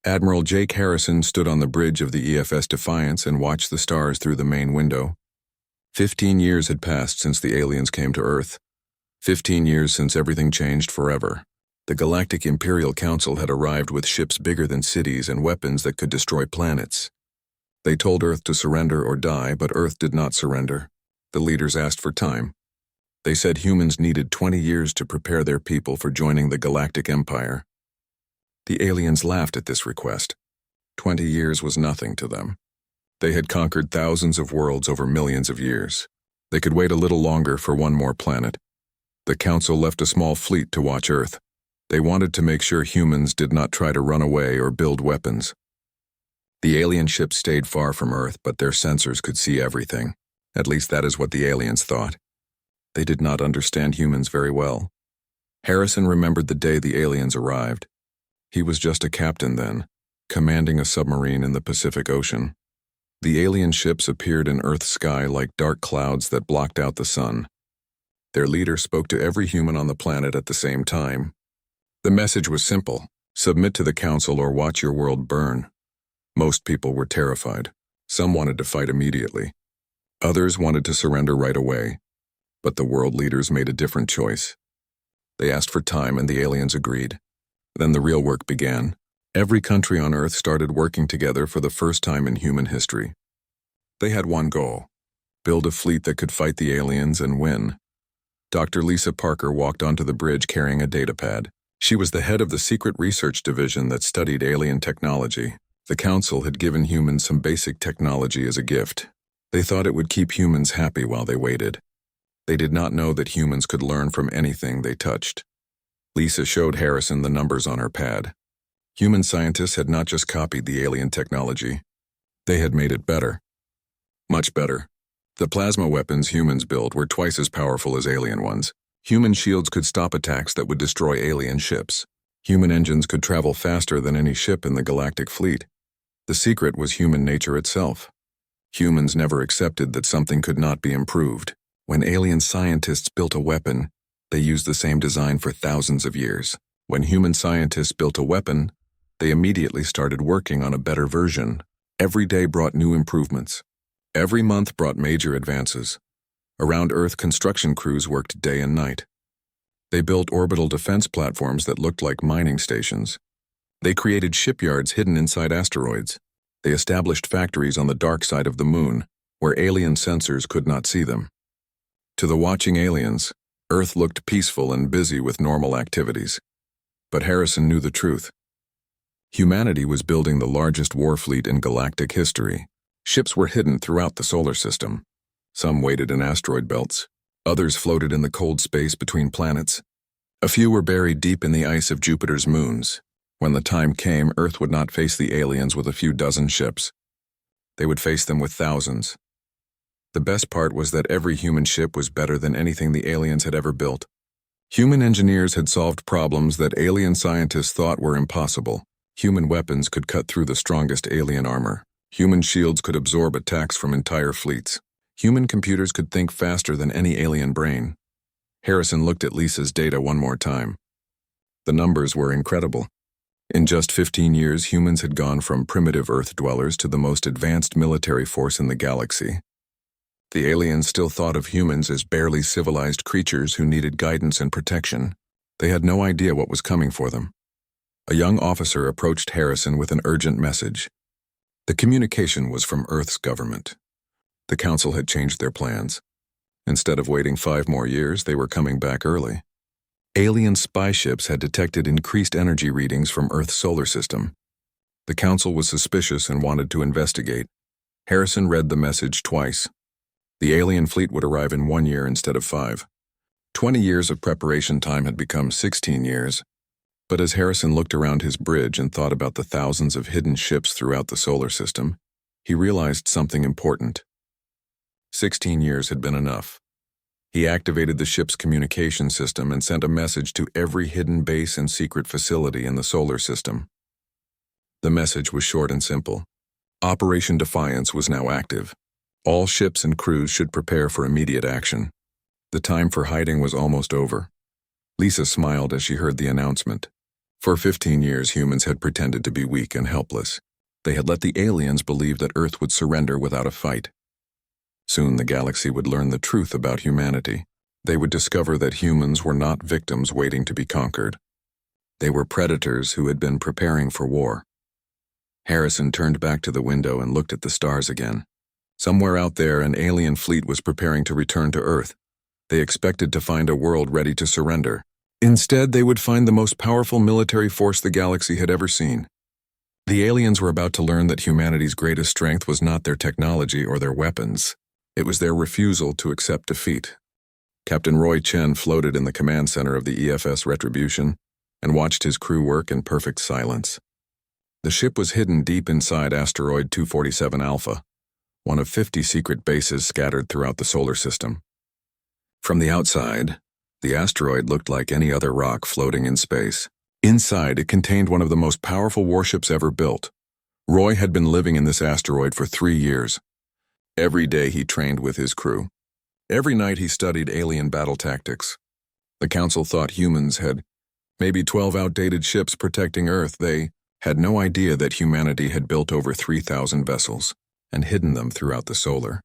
Admiral Jake Harrison stood on the bridge of the EFS Defiance and watched the stars through the main window. 15 years had passed since the aliens came to Earth. 15 years since everything changed forever. The Galactic Imperial Council had arrived with ships bigger than cities and weapons that could destroy planets. They told Earth to surrender or die, but Earth did not surrender. The leaders asked for time. They said humans needed 20 years to prepare their people for joining the Galactic Empire. The aliens laughed at this request. 20 years was nothing to them. They had conquered thousands of worlds over millions of years. They could wait a little longer for one more planet. The Council left a small fleet to watch Earth. They wanted to make sure humans did not try to run away or build weapons. The alien ships stayed far from Earth, but their sensors could see everything. At least that is what the aliens thought. They did not understand humans very well. Harrison remembered the day the aliens arrived. He was just a captain then, commanding a submarine in the Pacific Ocean. The alien ships appeared in Earth's sky like dark clouds that blocked out the sun. Their leader spoke to every human on the planet at the same time. The message was simple: submit to the Council or watch your world burn. Most people were terrified. Some wanted to fight immediately. Others wanted to surrender right away. But the world leaders made a different choice. They asked for time and the aliens agreed. Then the real work began. Every country on Earth started working together for the first time in human history. They had one goal: build a fleet that could fight the aliens and win. Dr. Lisa Parker walked onto the bridge carrying a datapad. She was the head of the secret research division that studied alien technology. The Council had given humans some basic technology as a gift. They thought it would keep humans happy while they waited. They did not know that humans could learn from anything they touched. Lisa showed Harrison the numbers on her pad. Human scientists had not just copied the alien technology. They had made it better. Much better. The plasma weapons humans built were twice as powerful as alien ones. Human shields could stop attacks that would destroy alien ships. Human engines could travel faster than any ship in the galactic fleet. The secret was human nature itself. Humans never accepted that something could not be improved. When alien scientists built a weapon, they used the same design for thousands of years. When human scientists built a weapon, they immediately started working on a better version. Every day brought new improvements. Every month brought major advances. Around Earth, construction crews worked day and night. They built orbital defense platforms that looked like mining stations. They created shipyards hidden inside asteroids. They established factories on the dark side of the moon, where alien sensors could not see them. To the watching aliens, Earth looked peaceful and busy with normal activities. But Harrison knew the truth. Humanity was building the largest war fleet in galactic history. Ships were hidden throughout the solar system. Some waited in asteroid belts. Others floated in the cold space between planets. A few were buried deep in the ice of Jupiter's moons. When the time came, Earth would not face the aliens with a few dozen ships. They would face them with thousands. The best part was that every human ship was better than anything the aliens had ever built. Human engineers had solved problems that alien scientists thought were impossible. Human weapons could cut through the strongest alien armor. Human shields could absorb attacks from entire fleets. Human computers could think faster than any alien brain. Harrison looked at Lisa's data one more time. The numbers were incredible. In just 15 years, humans had gone from primitive Earth dwellers to the most advanced military force in the galaxy. The aliens still thought of humans as barely civilized creatures who needed guidance and protection. They had no idea what was coming for them. A young officer approached Harrison with an urgent message. The communication was from Earth's government. The Council had changed their plans. Instead of waiting 5 more years, they were coming back early. Alien spy ships had detected increased energy readings from Earth's solar system. The Council was suspicious and wanted to investigate. Harrison read the message twice. The alien fleet would arrive in 1 year instead of 5. 20 years of preparation time had become 16 years. But as Harrison looked around his bridge and thought about the thousands of hidden ships throughout the solar system, he realized something important. 16 years had been enough. He activated the ship's communication system and sent a message to every hidden base and secret facility in the solar system. The message was short and simple. Operation Defiance was now active. All ships and crews should prepare for immediate action. The time for hiding was almost over. Lisa smiled as she heard the announcement. For 15 years, humans had pretended to be weak and helpless. They had let the aliens believe that Earth would surrender without a fight. Soon the galaxy would learn the truth about humanity. They would discover that humans were not victims waiting to be conquered. They were predators who had been preparing for war. Harrison turned back to the window and looked at the stars again. Somewhere out there, an alien fleet was preparing to return to Earth. They expected to find a world ready to surrender. Instead, they would find the most powerful military force the galaxy had ever seen. The aliens were about to learn that humanity's greatest strength was not their technology or their weapons. It was their refusal to accept defeat. Captain Roy Chen floated in the command center of the EFS Retribution and watched his crew work in perfect silence. The ship was hidden deep inside asteroid 247 Alpha, one of 50 secret bases scattered throughout the solar system. From the outside, the asteroid looked like any other rock floating in space. Inside, it contained one of the most powerful warships ever built. Roy had been living in this asteroid for 3 years. Every day he trained with his crew. Every night he studied alien battle tactics. The Council thought humans had maybe 12 outdated ships protecting Earth. They had no idea that humanity had built over 3,000 vessels and hidden them throughout the solar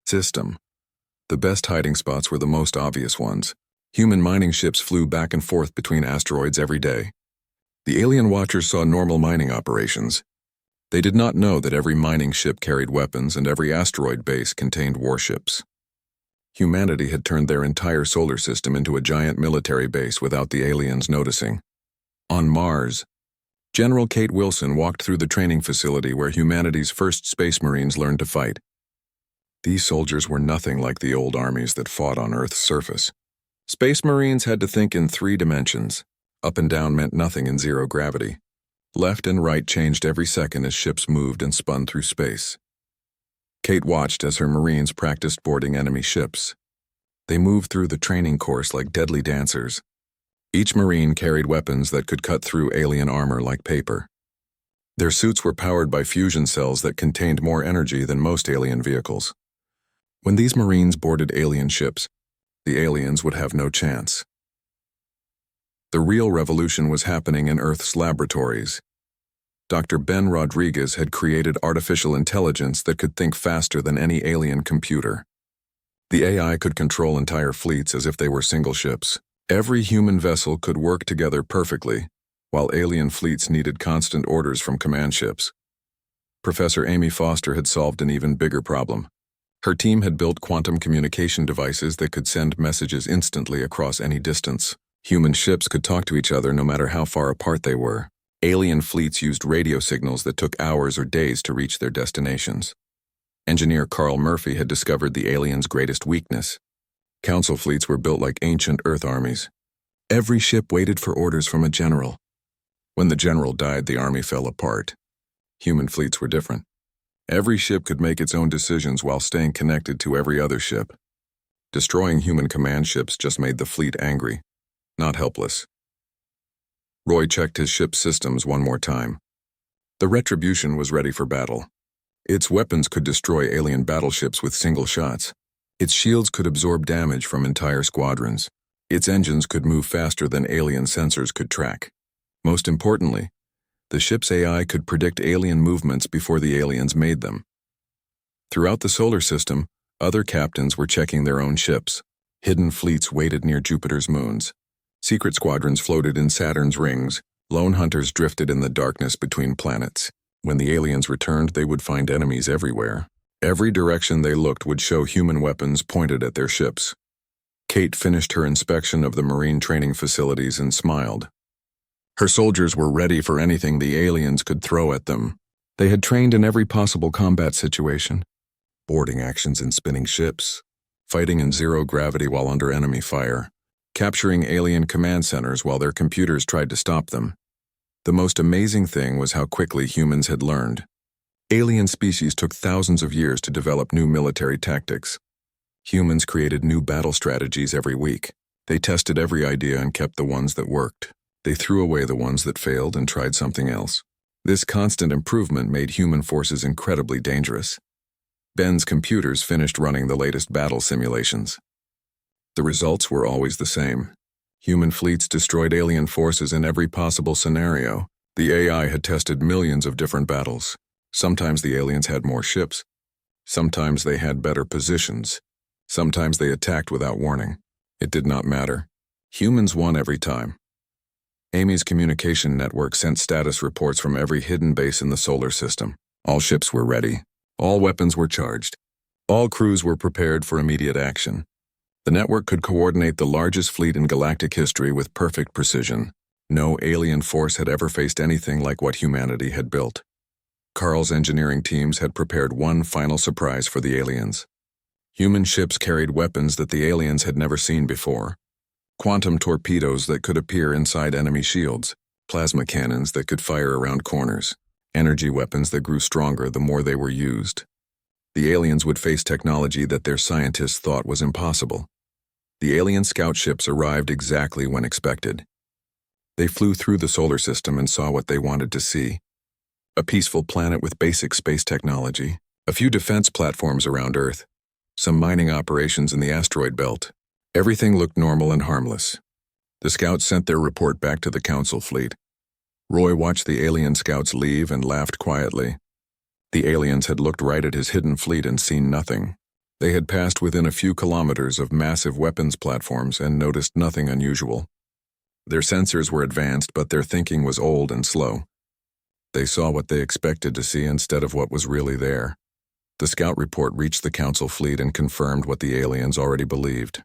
system. The best hiding spots were the most obvious ones. Human mining ships flew back and forth between asteroids every day. The alien watchers saw normal mining operations. They did not know that every mining ship carried weapons and every asteroid base contained warships. Humanity had turned their entire solar system into a giant military base without the aliens noticing. On Mars, General Kate Wilson walked through the training facility where humanity's first space marines learned to fight. These soldiers were nothing like the old armies that fought on Earth's surface. Space Marines had to think in 3 dimensions. Up and down meant nothing in zero gravity. Left and right changed every second as ships moved and spun through space. Kate watched as her Marines practiced boarding enemy ships. They moved through the training course like deadly dancers. Each Marine carried weapons that could cut through alien armor like paper. Their suits were powered by fusion cells that contained more energy than most alien vehicles. When these Marines boarded alien ships, the aliens would have no chance. The real revolution was happening in Earth's laboratories. Dr. Ben Rodriguez had created artificial intelligence that could think faster than any alien computer. The AI could control entire fleets as if they were single ships. Every human vessel could work together perfectly, while alien fleets needed constant orders from command ships. Professor Amy Foster had solved an even bigger problem. Her team had built quantum communication devices that could send messages instantly across any distance. Human ships could talk to each other no matter how far apart they were. Alien fleets used radio signals that took hours or days to reach their destinations. Engineer Carl Murphy had discovered the aliens' greatest weakness. Council fleets were built like ancient Earth armies. Every ship waited for orders from a general. When the general died, the army fell apart. Human fleets were different. Every ship could make its own decisions while staying connected to every other ship. Destroying human command ships just made the fleet angry, not helpless. Roy checked his ship's systems one more time. The Retribution was ready for battle. Its weapons could destroy alien battleships with single shots. Its shields could absorb damage from entire squadrons. Its engines could move faster than alien sensors could track. Most importantly, the ship's AI could predict alien movements before the aliens made them. Throughout the solar system, other captains were checking their own ships. Hidden fleets waited near Jupiter's moons. Secret squadrons floated in Saturn's rings. Lone hunters drifted in the darkness between planets. When the aliens returned, they would find enemies everywhere. Every direction they looked would show human weapons pointed at their ships. Kate finished her inspection of the marine training facilities and smiled. Her soldiers were ready for anything the aliens could throw at them. They had trained in every possible combat situation. Boarding actions in spinning ships, fighting in zero gravity while under enemy fire, capturing alien command centers while their computers tried to stop them. The most amazing thing was how quickly humans had learned. Alien species took thousands of years to develop new military tactics. Humans created new battle strategies every week. They tested every idea and kept the ones that worked. They threw away the ones that failed and tried something else. This constant improvement made human forces incredibly dangerous. Ben's computers finished running the latest battle simulations. The results were always the same. Human fleets destroyed alien forces in every possible scenario. The AI had tested millions of different battles. Sometimes the aliens had more ships. Sometimes they had better positions. Sometimes they attacked without warning. It did not matter. Humans won every time. Amy's communication network sent status reports from every hidden base in the solar system. All ships were ready. All weapons were charged. All crews were prepared for immediate action. The network could coordinate the largest fleet in galactic history with perfect precision. No alien force had ever faced anything like what humanity had built. Carl's engineering teams had prepared one final surprise for the aliens. Human ships carried weapons that the aliens had never seen before. Quantum torpedoes that could appear inside enemy shields, plasma cannons that could fire around corners, energy weapons that grew stronger the more they were used. The aliens would face technology that their scientists thought was impossible. The alien scout ships arrived exactly when expected. They flew through the solar system and saw what they wanted to see. A peaceful planet with basic space technology, a few defense platforms around Earth, some mining operations in the asteroid belt. Everything looked normal and harmless. The scouts sent their report back to the Council fleet. Roy watched the alien scouts leave and laughed quietly. The aliens had looked right at his hidden fleet and seen nothing. They had passed within a few kilometers of massive weapons platforms and noticed nothing unusual. Their sensors were advanced, but their thinking was old and slow. They saw what they expected to see instead of what was really there. The scout report reached the Council fleet and confirmed what the aliens already believed.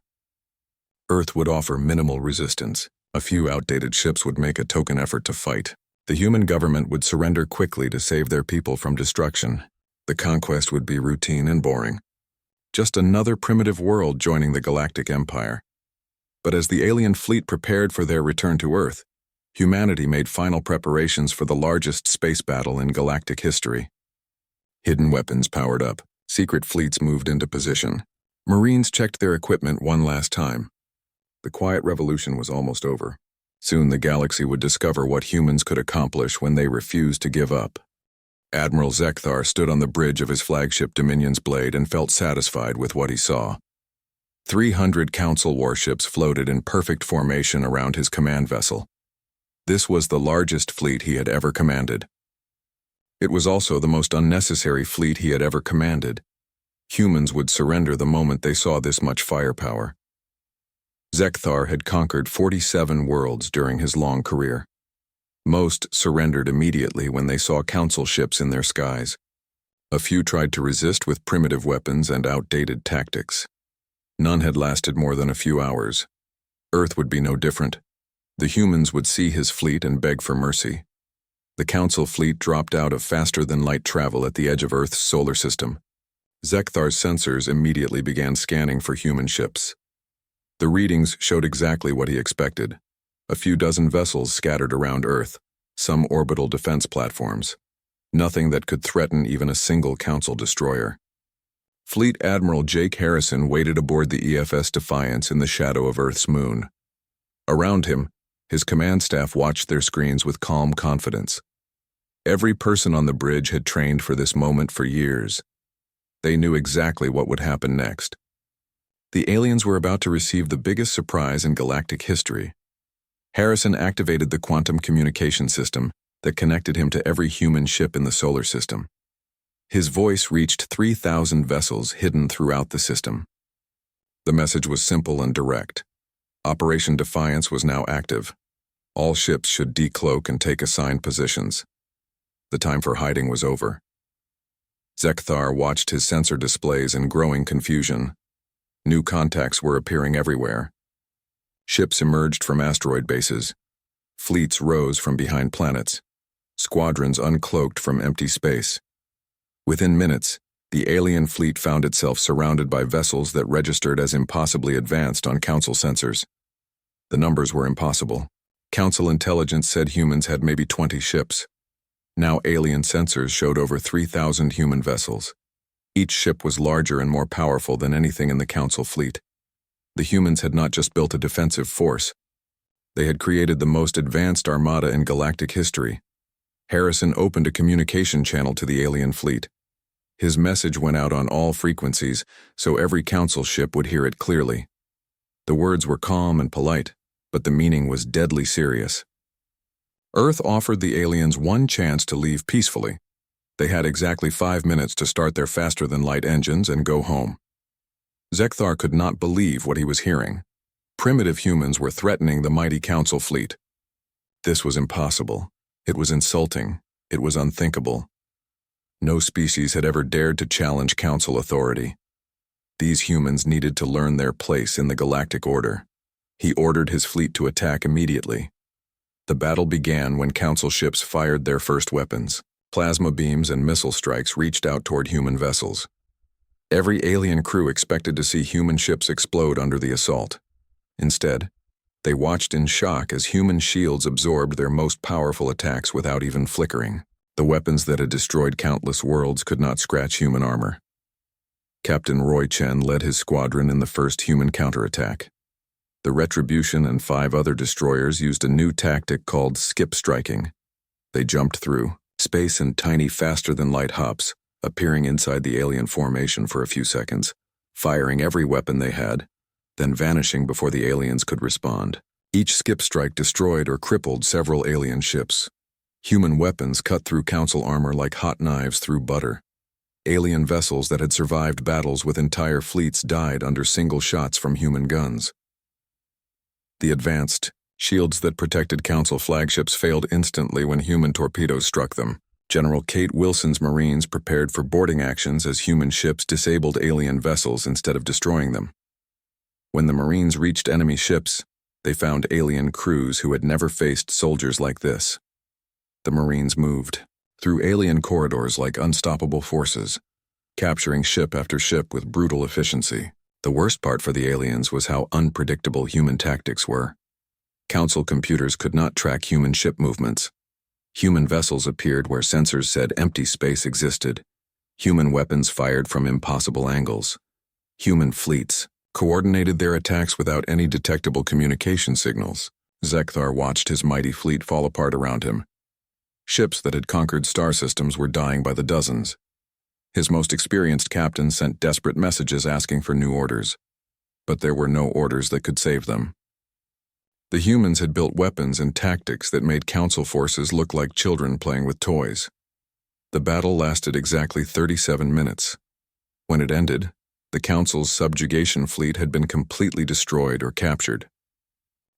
Earth would offer minimal resistance. A few outdated ships would make a token effort to fight. The human government would surrender quickly to save their people from destruction. The conquest would be routine and boring. Just another primitive world joining the Galactic Empire. But as the alien fleet prepared for their return to Earth, humanity made final preparations for the largest space battle in galactic history. Hidden weapons powered up. Secret fleets moved into position. Marines checked their equipment one last time. The quiet revolution was almost over. Soon the galaxy would discover what humans could accomplish when they refused to give up. Admiral Zekthar stood on the bridge of his flagship Dominion's blade and felt satisfied with what he saw. 300 Council warships floated in perfect formation around his command vessel. This was the largest fleet he had ever commanded. It was also the most unnecessary fleet he had ever commanded. Humans would surrender the moment they saw this much firepower. Zekthar had conquered 47 worlds during his long career. Most surrendered immediately when they saw Council ships in their skies. A few tried to resist with primitive weapons and outdated tactics. None had lasted more than a few hours. Earth would be no different. The humans would see his fleet and beg for mercy. The Council fleet dropped out of faster-than-light travel at the edge of Earth's solar system. Zekthar's sensors immediately began scanning for human ships. The readings showed exactly what he expected. A few dozen vessels scattered around Earth, some orbital defense platforms. Nothing that could threaten even a single Council destroyer. Fleet Admiral Jake Harrison waited aboard the EFS Defiance in the shadow of Earth's moon. Around him, his command staff watched their screens with calm confidence. Every person on the bridge had trained for this moment for years. They knew exactly what would happen next. The aliens were about to receive the biggest surprise in galactic history. Harrison activated the quantum communication system that connected him to every human ship in the solar system. His voice reached 3,000 vessels hidden throughout the system. The message was simple and direct. Operation Defiance was now active. All ships should decloak and take assigned positions. The time for hiding was over. Zekthar watched his sensor displays in growing confusion. New contacts were appearing everywhere. Ships emerged from asteroid bases. Fleets rose from behind planets. Squadrons uncloaked from empty space. Within minutes, the alien fleet found itself surrounded by vessels that registered as impossibly advanced on Council sensors. The numbers were impossible. Council intelligence said humans had maybe 20 ships. Now alien sensors showed over 3,000 human vessels. Each ship was larger and more powerful than anything in the Council fleet. The humans had not just built a defensive force. They had created the most advanced armada in galactic history. Harrison opened a communication channel to the alien fleet. His message went out on all frequencies, so every Council ship would hear it clearly. The words were calm and polite, but the meaning was deadly serious. Earth offered the aliens one chance to leave peacefully. They had exactly 5 minutes to start their faster-than-light engines and go home. Zekthar could not believe what he was hearing. Primitive humans were threatening the mighty Council fleet. This was impossible. It was insulting. It was unthinkable. No species had ever dared to challenge Council authority. These humans needed to learn their place in the galactic order. He ordered his fleet to attack immediately. The battle began when Council ships fired their first weapons. Plasma beams and missile strikes reached out toward human vessels. Every alien crew expected to see human ships explode under the assault. Instead, they watched in shock as human shields absorbed their most powerful attacks without even flickering. The weapons that had destroyed countless worlds could not scratch human armor. Captain Roy Chen led his squadron in the first human counterattack. The Retribution and 5 other destroyers used a new tactic called skip striking. They jumped through space in tiny faster-than-light hops, appearing inside the alien formation for a few seconds, firing every weapon they had, then vanishing before the aliens could respond. Each skip strike destroyed or crippled several alien ships. Human weapons cut through Council armor like hot knives through butter. Alien vessels that had survived battles with entire fleets died under single shots from human guns. The advanced shields that protected Council flagships failed instantly when human torpedoes struck them. General Kate Wilson's Marines prepared for boarding actions as human ships disabled alien vessels instead of destroying them. When the Marines reached enemy ships, they found alien crews who had never faced soldiers like this. The Marines moved through alien corridors like unstoppable forces, capturing ship after ship with brutal efficiency. The worst part for the aliens was how unpredictable human tactics were. Council computers could not track human ship movements. Human vessels appeared where sensors said empty space existed. Human weapons fired from impossible angles. Human fleets coordinated their attacks without any detectable communication signals. Zekthar watched his mighty fleet fall apart around him. Ships that had conquered star systems were dying by the dozens. His most experienced captain sent desperate messages asking for new orders, but there were no orders that could save them. The humans had built weapons and tactics that made Council forces look like children playing with toys. The battle lasted exactly 37 minutes. When it ended, the Council's subjugation fleet had been completely destroyed or captured.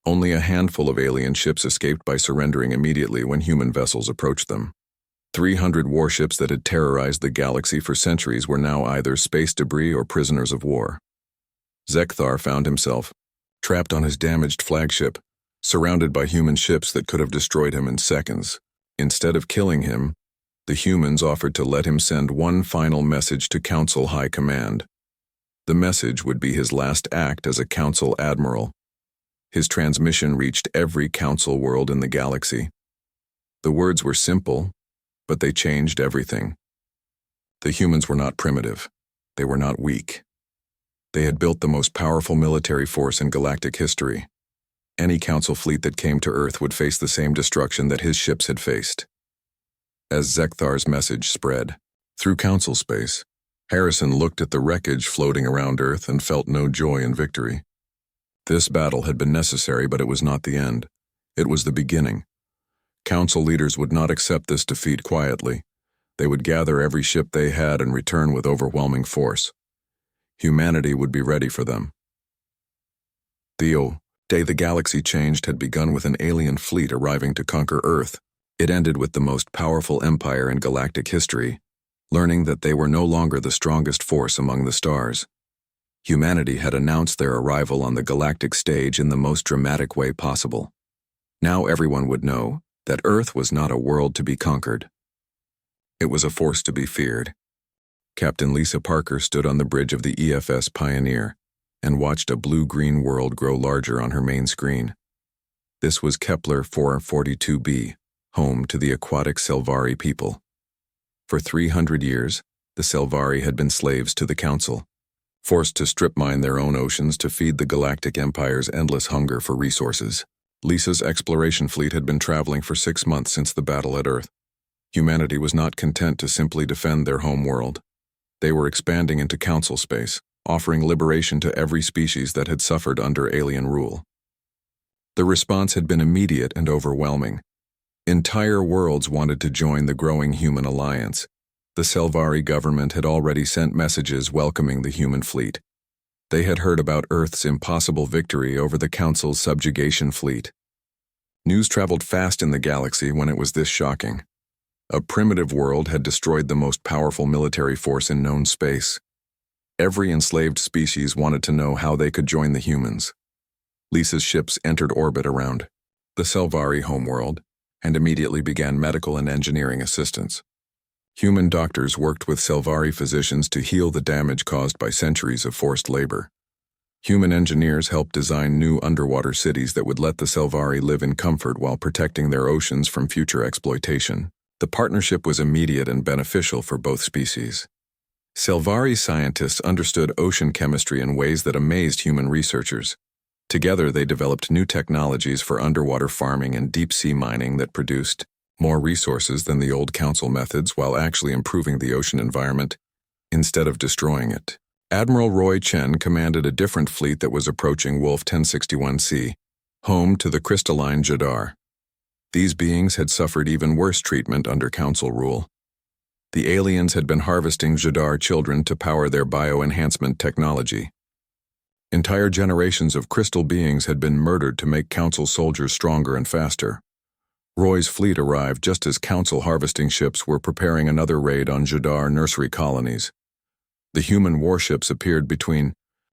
Only a handful of alien ships escaped by surrendering immediately when human vessels approached them. 300 warships that had terrorized the galaxy for centuries were now either space debris or prisoners of war. Zekthar found himself trapped on his damaged flagship, surrounded by human ships that could have destroyed him in seconds. Instead of killing him, the humans offered to let him send one final message to Council High Command. The message would be his last act as a Council Admiral. His transmission reached every Council world in the galaxy. The words were simple, but they changed everything. The humans were not primitive. They were not weak. They had built the most powerful military force in galactic history. Any Council fleet that came to Earth would face the same destruction that his ships had faced. As Zekthar's message spread through Council space, Harrison looked at the wreckage floating around Earth and felt no joy in victory. This battle had been necessary, but it was not the end. It was the beginning. Council leaders would not accept this defeat quietly. They would gather every ship they had and return with overwhelming force. Humanity would be ready for them. The day the galaxy changed had begun with an alien fleet arriving to conquer Earth. It ended with the most powerful empire in galactic history, learning that they were no longer the strongest force among the stars. Humanity had announced their arrival on the galactic stage in the most dramatic way possible. Now everyone would know that Earth was not a world to be conquered. It was a force to be feared. Captain Lisa Parker stood on the bridge of the EFS Pioneer and watched a blue-green world grow larger on her main screen. This was Kepler 442b, home to the aquatic Selvari people. For 300 years, the Selvari had been slaves to the Council, forced to strip-mine their own oceans to feed the Galactic Empire's endless hunger for resources. Lisa's exploration fleet had been traveling for 6 months since the battle at Earth. Humanity was not content to simply defend their home world. They were expanding into Council space, offering liberation to every species that had suffered under alien rule. The response had been immediate and overwhelming. Entire worlds wanted to join the growing human alliance. The Selvari government had already sent messages welcoming the human fleet. They had heard about Earth's impossible victory over the Council's subjugation fleet. News traveled fast in the galaxy when it was this shocking. A primitive world had destroyed the most powerful military force in known space. Every enslaved species wanted to know how they could join the humans. Lisa's ships entered orbit around the Selvari homeworld and immediately began medical and engineering assistance. Human doctors worked with Selvari physicians to heal the damage caused by centuries of forced labor. Human engineers helped design new underwater cities that would let the Selvari live in comfort while protecting their oceans from future exploitation. The partnership was immediate and beneficial for both species. Selvari scientists understood ocean chemistry in ways that amazed human researchers. Together, they developed new technologies for underwater farming and deep-sea mining that produced more resources than the old council methods while actually improving the ocean environment instead of destroying it. Admiral Roy Chen commanded a different fleet that was approaching Wolf 1061C, home to the crystalline Jadar. These beings had suffered even worse treatment under council rule. The aliens had been harvesting Jadar children to power their bioenhancement technology. Entire generations of crystal beings had been murdered to make council soldiers stronger and faster. Roy's fleet arrived just as council harvesting ships were preparing another raid on Jadar nursery colonies. The human warships appeared between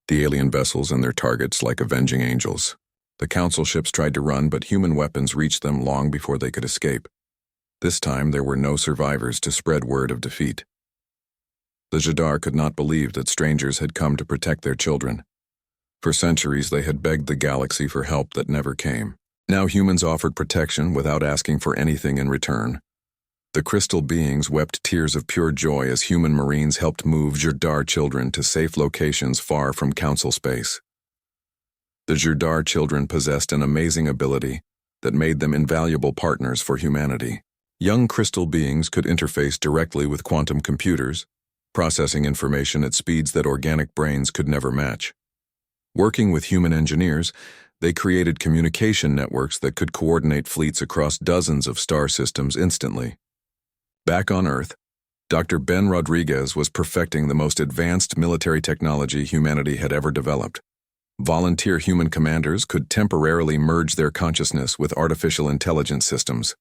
the alien vessels and their targets like avenging angels. The council ships tried to run, but human weapons reached them long before they could escape. This time there were no survivors to spread word of defeat. The Jadar could not believe that strangers had come to protect their children. For centuries they had begged the galaxy for help that never came. Now humans offered protection without asking for anything in return. The crystal beings wept tears of pure joy as human marines helped move Jadar children to safe locations far from council space. The Jadar children possessed an amazing ability that made them invaluable partners for humanity. Young crystal beings could interface directly with quantum computers, processing information at speeds that organic brains could never match. Working with human engineers, they created communication networks that could coordinate fleets across dozens of star systems instantly. Back on Earth, Dr. Ben Rodriguez was perfecting the most advanced military technology humanity had ever developed. Volunteer human commanders could temporarily merge their consciousness with artificial intelligence systems.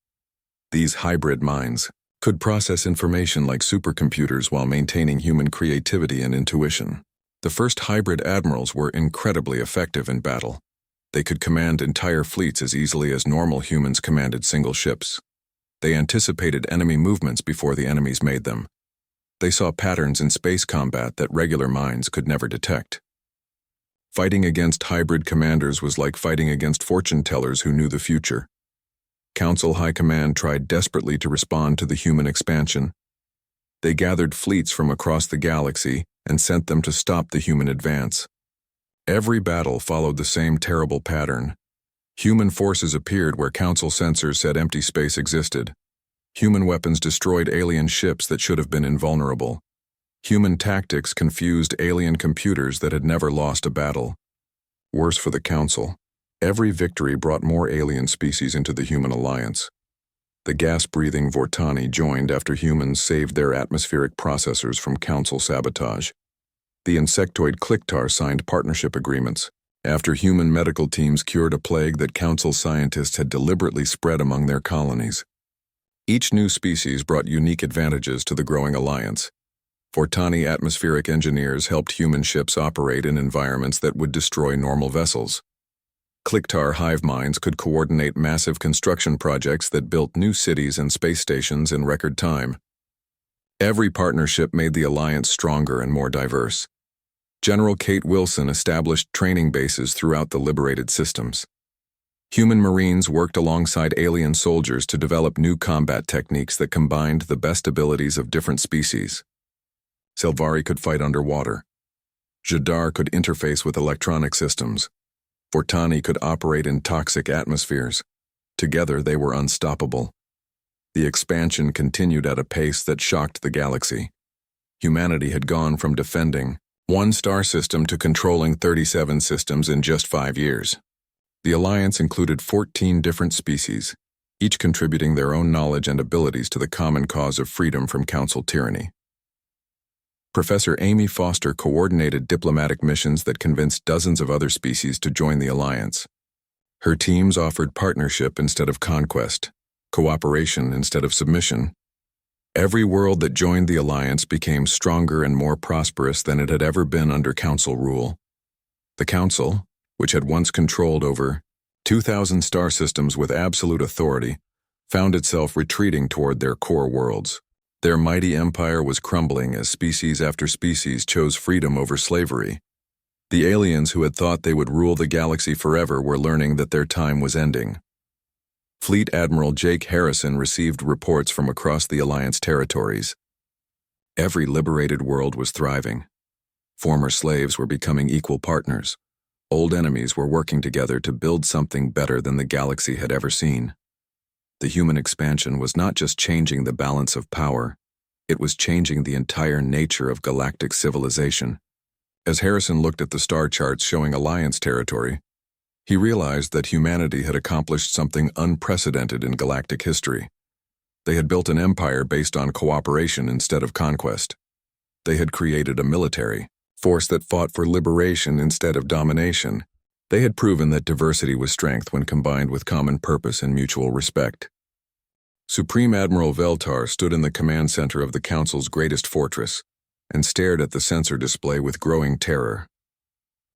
These hybrid minds could process information like supercomputers while maintaining human creativity and intuition. The first hybrid admirals were incredibly effective in battle. They could command entire fleets as easily as normal humans commanded single ships. They anticipated enemy movements before the enemies made them. They saw patterns in space combat that regular minds could never detect. Fighting against hybrid commanders was like fighting against fortune tellers who knew the future. Council High Command tried desperately to respond to the human expansion. They gathered fleets from across the galaxy and sent them to stop the human advance. Every battle followed the same terrible pattern. Human forces appeared where Council sensors said empty space existed. Human weapons destroyed alien ships that should have been invulnerable. Human tactics confused alien computers that had never lost a battle. Worse for the Council, every victory brought more alien species into the human alliance. The gas-breathing Vortani joined after humans saved their atmospheric processors from Council sabotage. The insectoid Clicktar signed partnership agreements after human medical teams cured a plague that Council scientists had deliberately spread among their colonies. Each new species brought unique advantages to the growing alliance. Vortani atmospheric engineers helped human ships operate in environments that would destroy normal vessels. Clicktar hive minds could coordinate massive construction projects that built new cities and space stations in record time. Every partnership made the alliance stronger and more diverse. General Kate Wilson established training bases throughout the liberated systems. Human Marines worked alongside alien soldiers to develop new combat techniques that combined the best abilities of different species. Selvari could fight underwater. Jadar could interface with electronic systems. Vortani could operate in toxic atmospheres. Together they were unstoppable. The expansion continued at a pace that shocked the galaxy. Humanity had gone from defending one star system to controlling 37 systems in just 5 years. The alliance included 14 different species, each contributing their own knowledge and abilities to the common cause of freedom from Council tyranny. Professor Amy Foster coordinated diplomatic missions that convinced dozens of other species to join the alliance. Her teams offered partnership instead of conquest, cooperation instead of submission. Every world that joined the alliance became stronger and more prosperous than it had ever been under Council rule. The Council, which had once controlled over 2,000 star systems with absolute authority, found itself retreating toward their core worlds. Their mighty empire was crumbling as species after species chose freedom over slavery. The aliens who had thought they would rule the galaxy forever were learning that their time was ending. Fleet Admiral Jake Harrison received reports from across the Alliance territories. Every liberated world was thriving. Former slaves were becoming equal partners. Old enemies were working together to build something better than the galaxy had ever seen. The human expansion was not just changing the balance of power, it was changing the entire nature of galactic civilization. As Harrison looked at the star charts showing Alliance territory, he realized that humanity had accomplished something unprecedented in galactic history. They had built an empire based on cooperation instead of conquest. They had created a military force that fought for liberation instead of domination. They had proven that diversity was strength when combined with common purpose and mutual respect. Supreme Admiral Veltar stood in the command center of the Council's greatest fortress and stared at the sensor display with growing terror.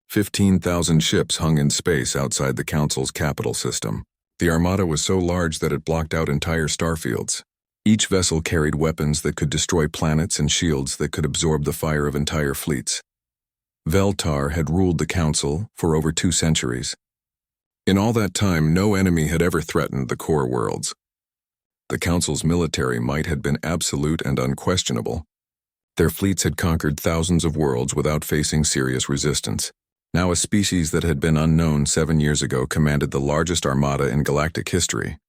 15,000 ships hung in space outside the Council's capital system. The Armada was so large that it blocked out entire starfields. Each vessel carried weapons that could destroy planets and shields that could absorb the fire of entire fleets. Veltar had ruled the Council for over 2 centuries. In all that time, no enemy had ever threatened the core worlds. The Council's military might had been absolute and unquestionable. Their fleets had conquered thousands of worlds without facing serious resistance. Now a species that had been unknown 7 years ago commanded the largest armada in galactic history.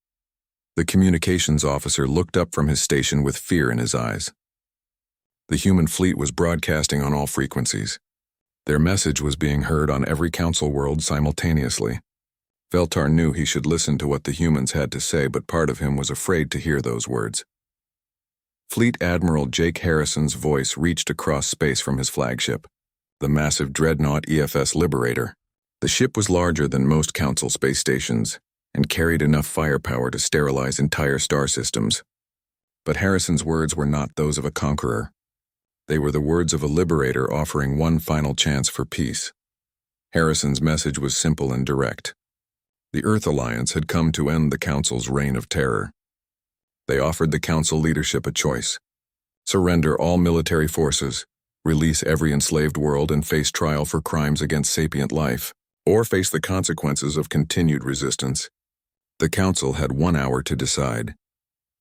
The communications officer looked up from his station with fear in his eyes. The human fleet was broadcasting on all frequencies. Their message was being heard on every Council world simultaneously. Veltar knew he should listen to what the humans had to say, but part of him was afraid to hear those words. Fleet Admiral Jake Harrison's voice reached across space from his flagship, the massive dreadnought EFS Liberator. The ship was larger than most Council space stations and carried enough firepower to sterilize entire star systems. But Harrison's words were not those of a conqueror. They were the words of a liberator offering one final chance for peace. Harrison's message was simple and direct. The Earth Alliance had come to end the Council's reign of terror. They offered the Council leadership a choice: surrender all military forces, release every enslaved world and face trial for crimes against sapient life, or face the consequences of continued resistance. The Council had 1 hour to decide.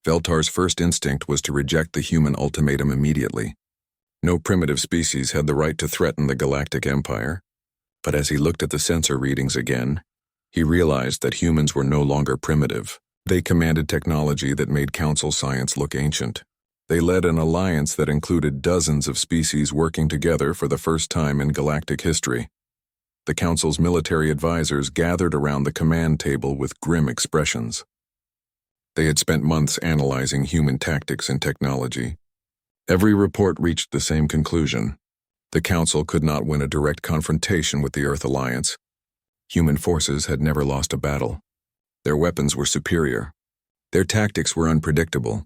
Veltar's first instinct was to reject the human ultimatum immediately. No primitive species had the right to threaten the Galactic Empire. But as he looked at the sensor readings again, he realized that humans were no longer primitive. They commanded technology that made Council science look ancient. They led an alliance that included dozens of species working together for the first time in galactic history. The Council's military advisors gathered around the command table with grim expressions. They had spent months analyzing human tactics and technology. Every report reached the same conclusion. The Council could not win a direct confrontation with the Earth Alliance. Human forces had never lost a battle. Their weapons were superior. Their tactics were unpredictable.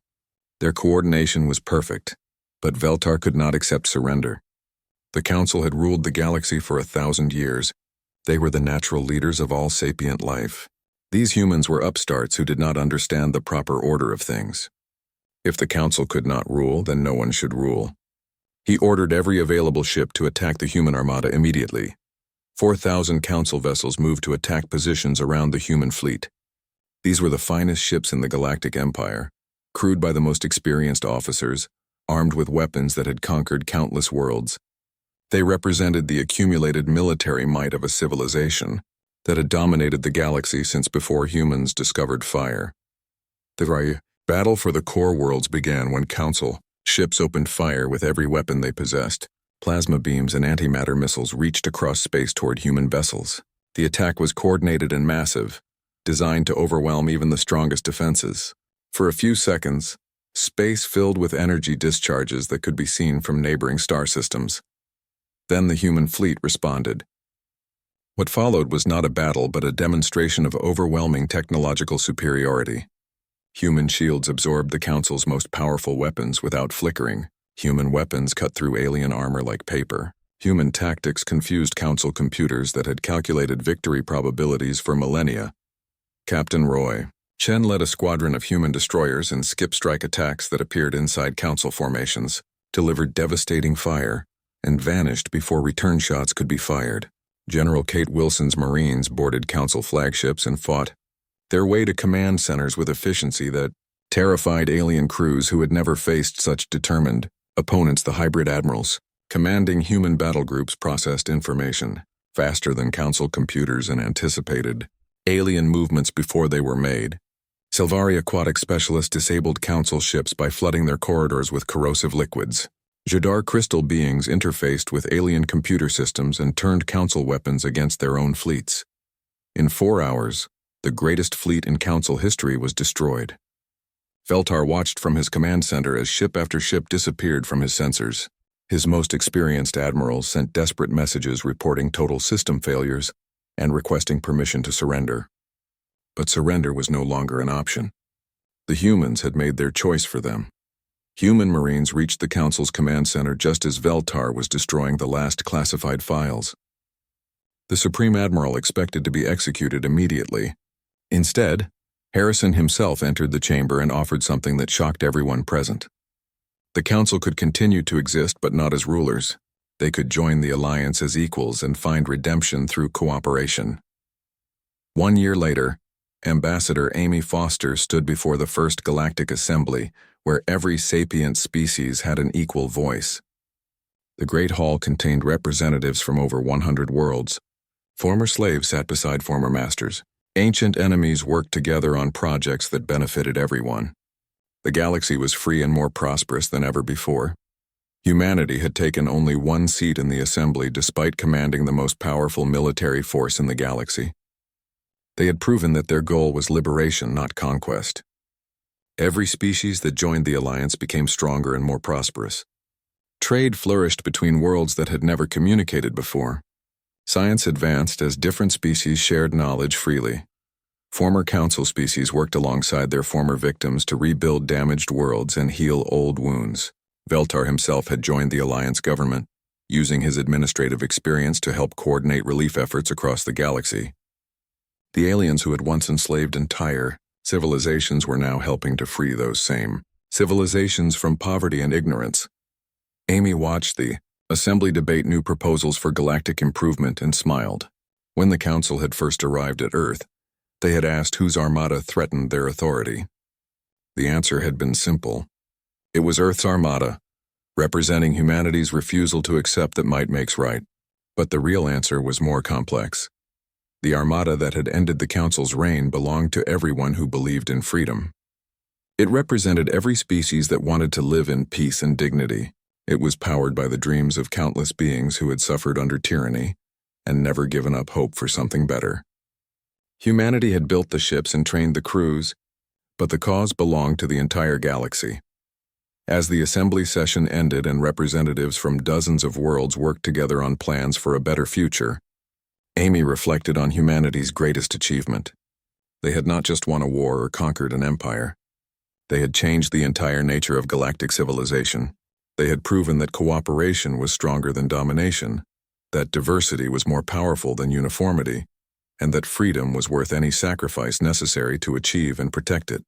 Their coordination was perfect, but Veltar could not accept surrender. The Council had ruled the galaxy for 1,000 years. They were the natural leaders of all sapient life. These humans were upstarts who did not understand the proper order of things. If the Council could not rule, then no one should rule. He ordered every available ship to attack the human armada immediately. 4,000 Council vessels moved to attack positions around the human fleet. These were the finest ships in the Galactic Empire, crewed by the most experienced officers, armed with weapons that had conquered countless worlds. They represented the accumulated military might of a civilization that had dominated the galaxy since before humans discovered fire. The battle for the core worlds began when Council ships opened fire with every weapon they possessed. Plasma beams and antimatter missiles reached across space toward human vessels. The attack was coordinated and massive, designed to overwhelm even the strongest defenses. For a few seconds, space filled with energy discharges that could be seen from neighboring star systems. Then the human fleet responded. What followed was not a battle but a demonstration of overwhelming technological superiority. Human shields absorbed the Council's most powerful weapons without flickering. Human weapons cut through alien armor like paper. Human tactics confused Council computers that had calculated victory probabilities for millennia. Captain Roy Chen led a squadron of human destroyers in skip-strike attacks that appeared inside Council formations, delivered devastating fire, and vanished before return shots could be fired. General Kate Wilson's Marines boarded Council flagships and fought their way to command centers with efficiency that terrified alien crews who had never faced such determined opponents. The hybrid admirals, commanding human battle groups, processed information faster than Council computers and anticipated alien movements before they were made. Silvari aquatic specialists disabled Council ships by flooding their corridors with corrosive liquids. Jadar crystal beings interfaced with alien computer systems and turned Council weapons against their own fleets. In 4 hours, the greatest fleet in Council history was destroyed. Veltar watched from his command center as ship after ship disappeared from his sensors. His most experienced admirals sent desperate messages reporting total system failures and requesting permission to surrender. But surrender was no longer an option. The humans had made their choice for them. Human Marines reached the Council's command center just as Veltar was destroying the last classified files. The Supreme Admiral expected to be executed immediately. Instead, Harrison himself entered the chamber and offered something that shocked everyone present. The Council could continue to exist but not as rulers. They could join the Alliance as equals and find redemption through cooperation. 1 year later, Ambassador Amy Foster stood before the First Galactic Assembly, where every sapient species had an equal voice. The Great Hall contained representatives from over 100 worlds. Former slaves sat beside former masters. Ancient enemies worked together on projects that benefited everyone. The galaxy was free and more prosperous than ever before. Humanity had taken only 1 seat in the assembly despite commanding the most powerful military force in the galaxy. They had proven that their goal was liberation, not conquest. Every species that joined the alliance became stronger and more prosperous. Trade flourished between worlds that had never communicated before. Science advanced as different species shared knowledge freely. Former Council species worked alongside their former victims to rebuild damaged worlds and heal old wounds. Veltar himself had joined the Alliance government, using his administrative experience to help coordinate relief efforts across the galaxy. The aliens who had once enslaved entire civilizations were now helping to free those same civilizations from poverty and ignorance. Amy watched the assembly debate new proposals for galactic improvement and smiled. When the Council had first arrived at Earth, they had asked whose armada threatened their authority. The answer had been simple. It was Earth's armada, representing humanity's refusal to accept that might makes right. But the real answer was more complex. The armada that had ended the Council's reign belonged to everyone who believed in freedom. It represented every species that wanted to live in peace and dignity. It was powered by the dreams of countless beings who had suffered under tyranny and never given up hope for something better. Humanity had built the ships and trained the crews, but the cause belonged to the entire galaxy. As the assembly session ended and representatives from dozens of worlds worked together on plans for a better future, Amy reflected on humanity's greatest achievement. They had not just won a war or conquered an empire. They had changed the entire nature of galactic civilization. They had proven that cooperation was stronger than domination, that diversity was more powerful than uniformity, and that freedom was worth any sacrifice necessary to achieve and protect it.